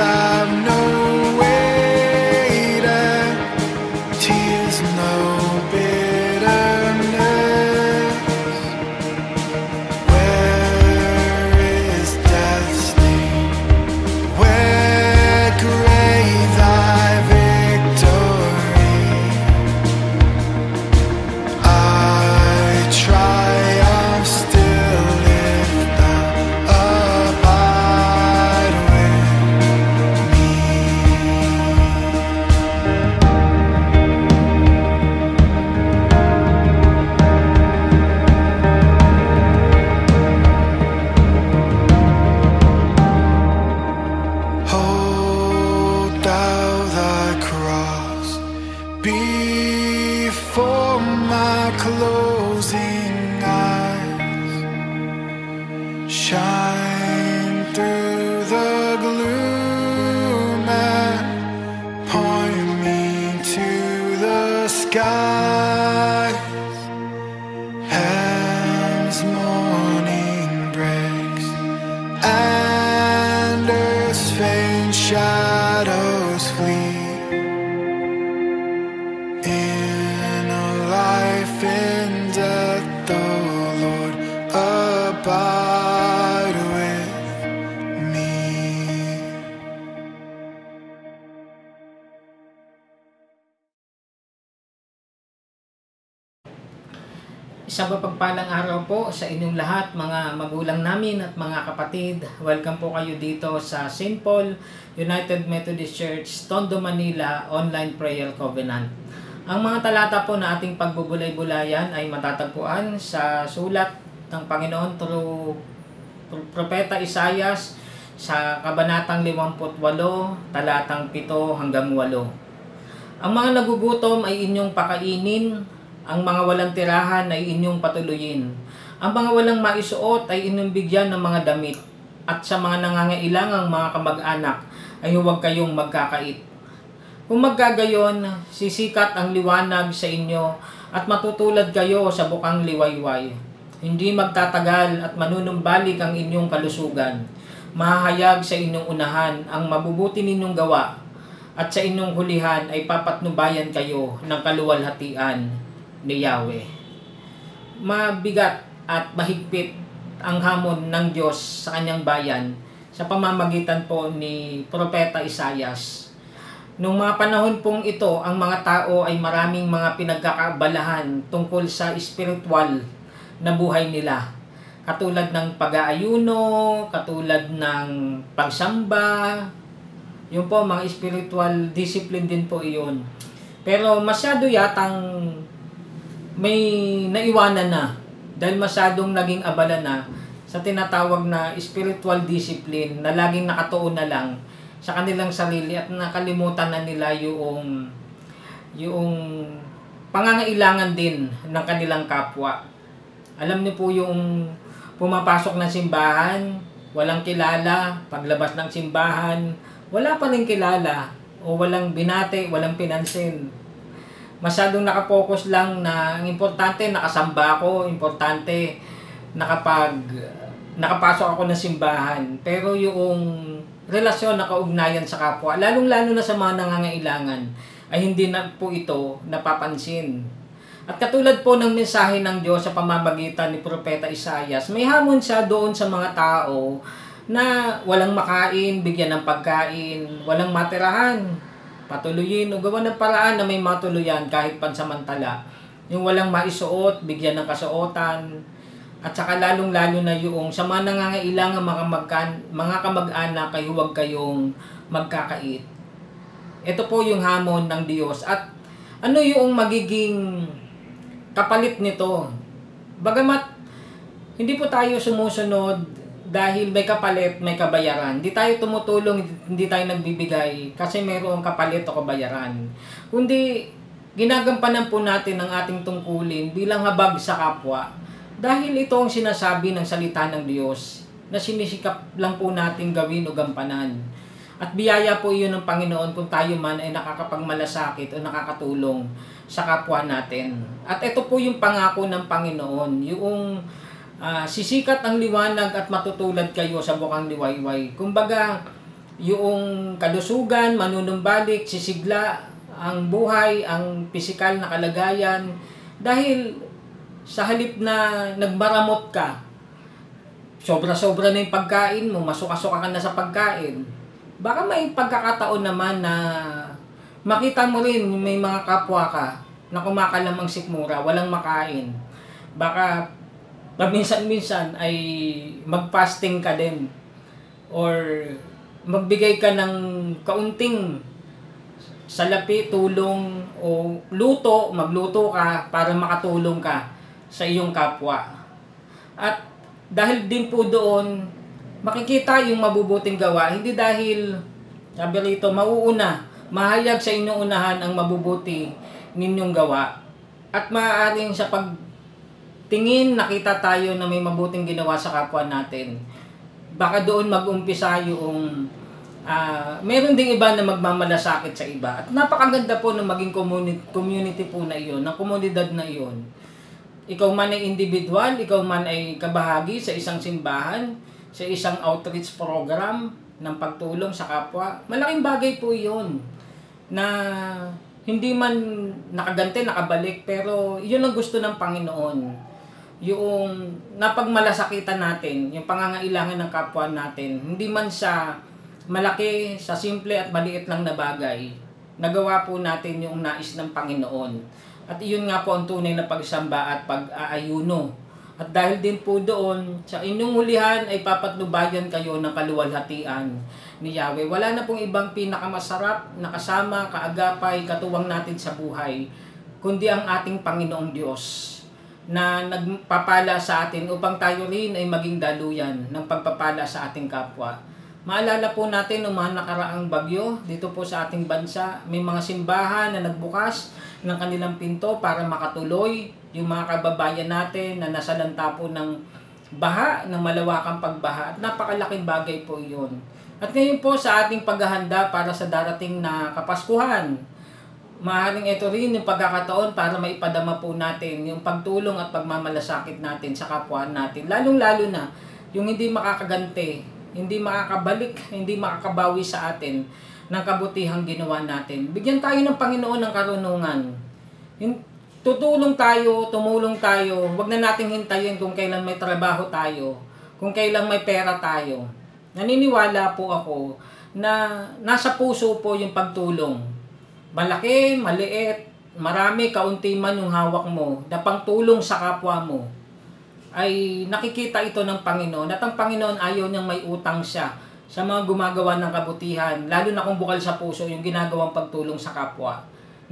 have no weight and tears no bitterness. Where is death's sting? Where grave thy victory? I triumph still if thou abide with me. Hold thou thy cross before my closing eyes. Shine through the gloom and point me to the skies. As morning breaks and earth's faint shadows flee, in a life in death, the Lord abide with me. Isang mapagpalang araw po sa inyong lahat, mga magulang namin at mga kapatid. Welcome po kayo dito sa St. Paul United Methodist Church, Tondo, Manila, Online Prayer Covenant. Ang mga talata po na ating pagbubulay-bulayan ay matatagpuan sa sulat ng Panginoon through Propeta Isaias sa Kabanatang 58, talatang 7 hanggang 8. Ang mga nagugutom ay inyong pakainin, ang mga walang tirahan ay inyong patuluyin. Ang mga walang maisuot ay inyong bigyan ng mga damit. At sa mga nangangailangang mga kamag-anak ay huwag kayong magkakait. Kung magkagayon, sisikat ang liwanag sa inyo at matutulad kayo sa bukang liwayway. Hindi magtatagal at manunumbalik ang inyong kalusugan. Mahahayag sa inyong unahan ang mabubuti ninyong gawa. At sa inyong hulihan ay papatnubayan kayo ng kaluwalhatian ni Yahweh. Mabigat at mahigpit ang hamon ng Diyos sa kanyang bayan sa pamamagitan po ni Propeta Isaias. Noong mga panahon pong ito, ang mga tao ay maraming mga pinagkakaabalahan tungkol sa spiritual na buhay nila. Katulad ng pag-aayuno, katulad ng pagsamba, yun po, mga spiritual discipline din po iyon. Pero masyado yatang may naiwanan na dahil masyadong naging abala na sa tinatawag na spiritual discipline na laging nakatuon na lang sa kanilang sarili at nakalimutan na nila yung pangangailangan din ng kanilang kapwa. Alam niyo po yung pumapasok ng simbahan, walang kilala, paglabas ng simbahan, wala pa rin kilala o walang binate, walang pinansin. Masyadong nakapokus lang na ang importante nakasamba ako, importante nakapasok ako ng simbahan. Pero yung relasyon na kaugnayan sa kapwa, lalong-lalo na sa mga nangangailangan, ay hindi na po ito napapansin. At katulad po ng mensahe ng Diyos sa pamamagitan ni Propeta Isaias, may hamon siya doon sa mga tao na walang makain, bigyan ng pagkain, walang matirahan, patuluyin o gawa ng paraan na may matuluyan kahit pansamantala. Yung walang maisuot, bigyan ng kasuotan. At saka lalong-lalo na yung sa mga nangangailangan mga kamag-anak ay huwag kayong magkakait. Ito po yung hamon ng Diyos. At ano yung magiging kapalit nito? Bagamat hindi po tayo sumusunod dahil may kapalit, may kabayaran. Hindi tayo tumutulong, hindi tayo nagbibigay kasi mayroong kapalit o kabayaran. Kundi ginagampanan po natin ang ating tungkulin bilang habag sa kapwa. Dahil ito ang sinasabi ng salita ng Diyos na sinisikap lang po natin gawin o gampanan. At biyaya po iyon ng Panginoon kung tayo man ay nakakapagmalasakit o nakakatulong sa kapwa natin. At ito po yung pangako ng Panginoon, yung sisikat ang liwanag at matutulad kayo sa bukang liwayway. Kumbaga, yung kalusugan, manunumbalik, sisigla, ang buhay, ang pisikal na kalagayan. Dahil sa halip na nagmaramot ka, sobra-sobra na yung pagkain mo, masuka-suka ka na sa pagkain, baka may pagkakataon naman na makita mo rin may mga kapwa ka na kumakalamang sikmura, walang makain. Baka paminsan-minsan ay mag-fasting ka din or magbigay ka ng kaunting salapi, tulong o luto, magluto ka para makatulong ka sa iyong kapwa. At dahil din po doon, makikita yung mabubuting gawa, hindi dahil, sabi rito, mauuna, mahayag sa inyong unahan ang mabubuti ninyong gawa. At maaaring sa pagtingin, nakita tayo na may mabuting ginawa sa kapwa natin. Baka doon mag-umpisa yung meron ding iba na magmamalasakit sa iba. At napakaganda po ng maging community po na iyon, ng komunidad na iyon. Ikaw man ay individual, ikaw man ay kabahagi sa isang simbahan, sa isang outreach program ng pagtulong sa kapwa. Malaking bagay po iyon na hindi man nakagante, nakabalik, pero yun ang gusto ng Panginoon. Yung napagmalasakitan natin, yung pangangailangan ng kapwa natin, hindi man sa malaki, sa simple at maliit lang na bagay, nagawa po natin yung nais ng Panginoon. At iyon nga po ang tunay na pagsamba at pag-aayuno. At dahil din po doon, sa inyong hulihan ay papatnubayan kayo ng kaluwalhatian ni Yahweh. Wala na pong ibang pinakamasarap na kasama, kaagapay, katuwang natin sa buhay, kundi ang ating Panginoong Diyos na nagpapala sa atin upang tayo rin ay maging daluyan ng pagpapala sa ating kapwa. Maalala po natin noong mga nakaraang bagyo dito po sa ating bansa, may mga simbahan na nagbukas ng kanilang pinto para makatuloy yung mga kababayan natin na nasalanta po ng baha, ng malawakang pagbaha. At napakalaking bagay po yun. At ngayon po sa ating paghahanda para sa darating na Kapaskuhan, maaaring ito rin yung pagkakataon para maipadama po natin yung pagtulong at pagmamalasakit natin sa kapwa natin. Lalong-lalo na yung hindi makakagante, hindi makakabalik, hindi makakabawi sa atin ng kabutihang ginawa natin. Bigyan tayo ng Panginoon ng karunungan. Tutulong tayo, tumulong tayo, huwag na nating hintayin kung kailan may trabaho tayo, kung kailan may pera tayo. Naniniwala po ako na nasa puso po yung pagtulong. Malaki, maliit, marami, kaunti man yung hawak mo, na pangtulong sa kapwa mo, ay nakikita ito ng Panginoon. At ang Panginoon ayaw niyang may utang siya sa mga gumagawa ng kabutihan, lalo na kung bukal sa puso yung ginagawang pagtulong sa kapwa.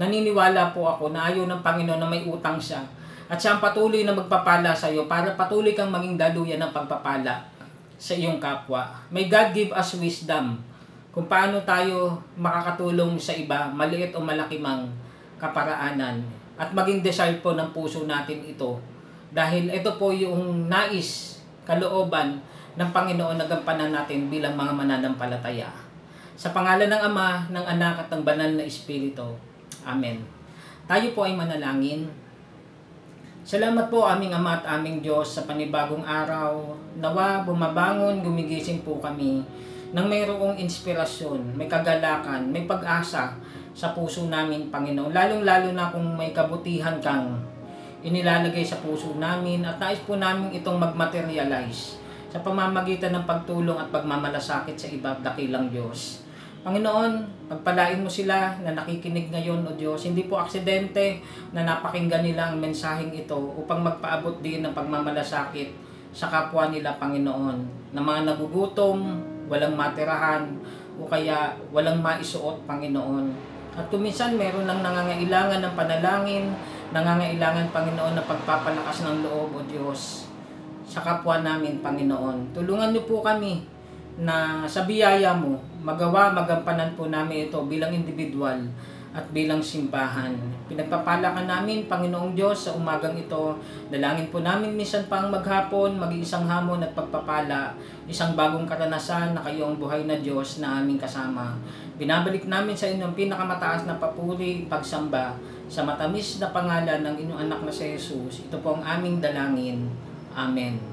Naniniwala po ako na ayaw ng Panginoon na may utang siya. At siya ang patuloy na magpapala sa iyo para patuloy kang maging daluyan ng pagpapala sa iyong kapwa. May God give us wisdom kung paano tayo makakatulong sa iba, maliit o malaki mang kaparaanan. At maging desire po ng puso natin ito. Dahil ito po yung nais, kalooban ng Panginoon na gampanan natin bilang mga mananampalataya. Sa pangalan ng Ama, ng Anak at ng Banal na Espiritu. Amen. Tayo po ay manalangin. Salamat po aming Ama at aming Diyos sa panibagong araw. Nawa bumabangon, gumigising po kami nang mayroong inspirasyon, may kagalakan, may pag-asa sa puso namin, Panginoon. Lalong-lalo na kung may kabutihan kang inilalagay sa puso namin at nais po namin itong mag-materialize sa pamamagitan ng pagtulong at pagmamalasakit sa iba at dakilang Diyos. Panginoon, pagpalain mo sila na nakikinig ngayon, O Diyos. Hindi po aksidente na napakinggan nila ang mensaheng ito upang magpaabot din ng pagmamalasakit sa kapwa nila, Panginoon, na mga nagugutom, walang matirahan, o kaya walang maisuot, Panginoon. At kuminsan meron lang nangangailangan ng panalangin, nangangailangan, Panginoon, na pagpapalakas ng loob, O Diyos, sa kapwa namin, Panginoon. Tulungan niyo po kami na sa biyaya mo, magampanan po namin ito bilang individual at bilang simbahan. Pinagpapala ka namin, Panginoong Diyos, sa umagang ito. Dalangin po namin minsan pang maghapon, mag-iisang hamon at pagpapala, isang bagong karanasan na kayo ang buhay na Diyos na aming kasama. Binabalik namin sa inyo ang pinakamataas na papuri, pagsamba, sa matamis na pangalan ng inyong anak na si Jesus. Ito po ang aming dalangin. Amen.